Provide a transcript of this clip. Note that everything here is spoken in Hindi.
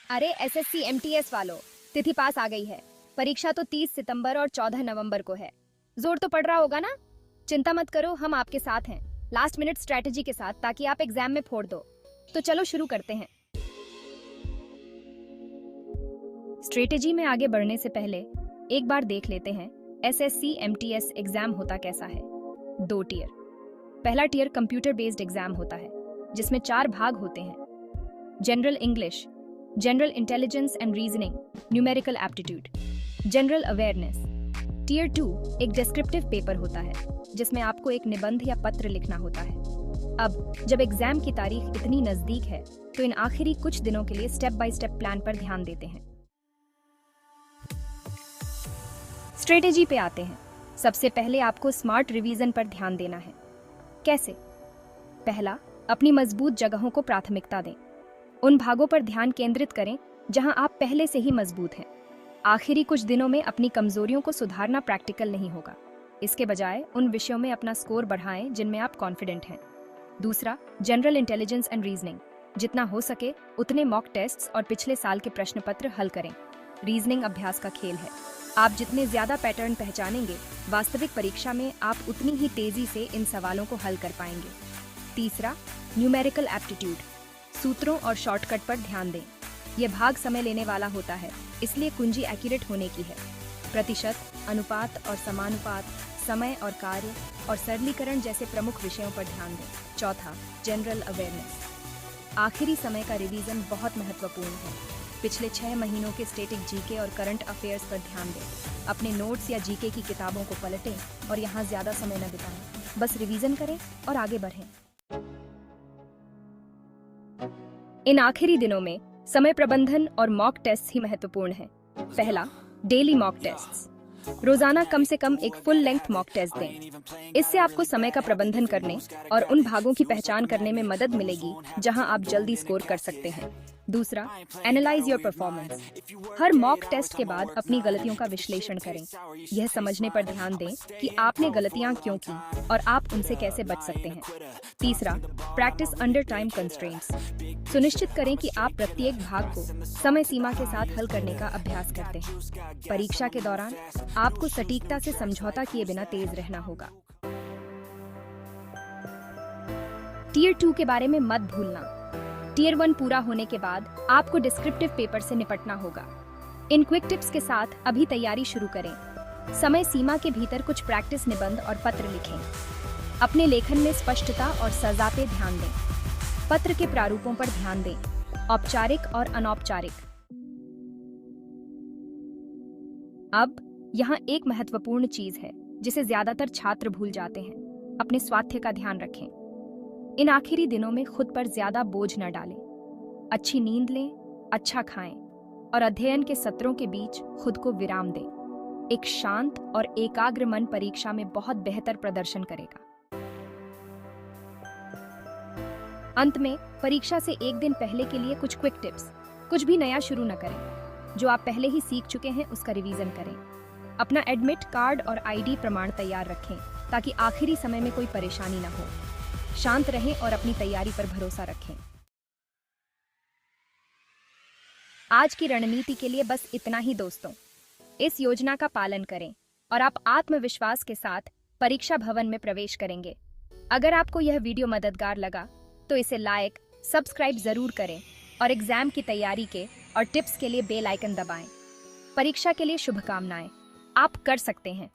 अरे एसएससी एमटीएस वालों, तिथि पास आ गई है। परीक्षा तो 30 सितंबर और 14 नवंबर को है। जोर तो पड़ रहा होगा ना? चिंता मत करो, हम आपके साथ हैं, लास्ट मिनट स्ट्रेटेजी के साथ, ताकि आप एग्जाम में फोड़ दो। तो चलो शुरू करते हैं। स्ट्रेटेजी में आगे बढ़ने से पहले एक बार देख लेते हैं एसएससी एमटीएस एग्जाम होता कैसा है। 2 टियर। पहला टियर कंप्यूटर बेस्ड एग्जाम होता है, जिसमें 4 भाग होते हैं। General English, general intelligence and reasoning, numerical aptitude, general awareness. Tier 2 एक डिस्क्रिप्टिव पेपर होता है, जिसमें आपको एक निबंध या पत्र लिखना होता है। अब जब एग्जाम की तारीख इतनी नजदीक है, तो इन आखिरी कुछ दिनों के लिए स्टेप बाय स्टेप प्लान पर ध्यान देते हैं। स्ट्रेटेजी पे आते हैं। सबसे पहले आपको स्मार्ट रिवीजन पर ध्यान देना है। कैसे? पहला, अपनी मजबूत जगहों को प्राथमिकता दें। उन भागों पर ध्यान केंद्रित करें जहां आप पहले से ही मजबूत हैं। आखिरी कुछ दिनों में अपनी कमजोरियों को सुधारना प्रैक्टिकल नहीं होगा। इसके बजाय उन विषयों में अपना स्कोर बढ़ाएं जिनमें आप कॉन्फिडेंट हैं। दूसरा, जनरल इंटेलिजेंस एंड रीजनिंग। जितना हो सके उतने मॉक टेस्ट्स और पिछले साल के प्रश्न पत्र हल करें। रीजनिंग अभ्यास का खेल है। आप जितने ज्यादा पैटर्न पहचानेंगे, वास्तविक परीक्षा में आप उतनी ही तेजी से इन सवालों को हल कर पाएंगे। तीसरा, न्यूमेरिकल एप्टीट्यूड। सूत्रों और शॉर्टकट पर ध्यान दें। यह भाग समय लेने वाला होता है, इसलिए कुंजी एक्यूरेट होने की है। प्रतिशत, अनुपात और समानुपात, समय और कार्य और सरलीकरण जैसे प्रमुख विषयों पर ध्यान दें। चौथा, जनरल अवेयरनेस। आखिरी समय का रिवीजन बहुत महत्वपूर्ण है। पिछले 6 महीनों के स्टैटिक जीके और करंट अफेयर्स पर ध्यान दें। अपने नोट्स या जीके की किताबों को पलटें और यहाँ ज्यादा समय न बिताएं। बस रिवीजन करें और आगे बढ़ें। इन आखिरी दिनों में समय प्रबंधन और मॉक टेस्ट ही महत्वपूर्ण है। पहला, डेली मॉक टेस्ट्स। रोजाना कम से कम एक फुल लेंथ मॉक टेस्ट दें। इससे आपको समय का प्रबंधन करने और उन भागों की पहचान करने में मदद मिलेगी जहां आप जल्दी स्कोर कर सकते हैं। दूसरा, एनालाइज योर परफॉर्मेंस। हर मॉक टेस्ट के बाद अपनी गलतियों का विश्लेषण करें। यह समझने पर ध्यान दें कि आपने गलतियां क्यों की और आप उनसे कैसे बच सकते हैं। तीसरा, प्रैक्टिस अंडर टाइम कंस्ट्रेंट्स। सुनिश्चित करें कि आप प्रत्येक भाग को समय सीमा के साथ हल करने का अभ्यास करते हैं। परीक्षा के दौरान आपको सटीकता से समझौता किए बिना तेज रहना होगा। टियर 2 के बारे में मत भूलना। टियर 1 पूरा होने के बाद आपको डिस्क्रिप्टिव पेपर से निपटना होगा। इन क्विक टिप्स के साथ अभी तैयारी शुरू करें। समय सीमा के भीतर कुछ प्रैक्टिस निबंध और पत्र लिखें। अपने लेखन में स्पष्टता और सजा पे ध्यान दें। पत्र के प्रारूपों पर ध्यान दें, औपचारिक और अनौपचारिक। अब यहाँ एक महत्वपूर्ण चीज है जिसे ज्यादातर छात्र भूल जाते हैं। अपने स्वास्थ्य का ध्यान रखें। इन आखिरी दिनों में खुद पर ज्यादा बोझ न डालें। अच्छी नींद लें, अच्छा खाएं और अध्ययन के सत्रों के बीच खुद को विराम दें। एक शांत और एकाग्र मन परीक्षा में बहुत बेहतर प्रदर्शन करेगा। अंत में परीक्षा से एक दिन पहले के लिए कुछ क्विक टिप्स। कुछ भी नया शुरू न करें। जो आप पहले ही सीख चुके हैं उसका रिवीजन करें। अपना एडमिट कार्ड और आईडी प्रमाण तैयार रखें ताकि आखिरी समय में कोई परेशानी न हो। शांत रहें और अपनी तैयारी पर भरोसा रखें। आज की रणनीति के लिए बस इतना ही दोस्तों। इस योजना का पालन करें और आप आत्मविश्वास के साथ परीक्षा भवन में प्रवेश करेंगे। अगर आपको यह वीडियो मददगार लगा तो इसे लाइक, सब्सक्राइब जरूर करें और एग्जाम की तैयारी के और टिप्स के लिए बेल आइकन दबाएं। परीक्षा के लिए शुभकामनाएं। आप कर सकते हैं।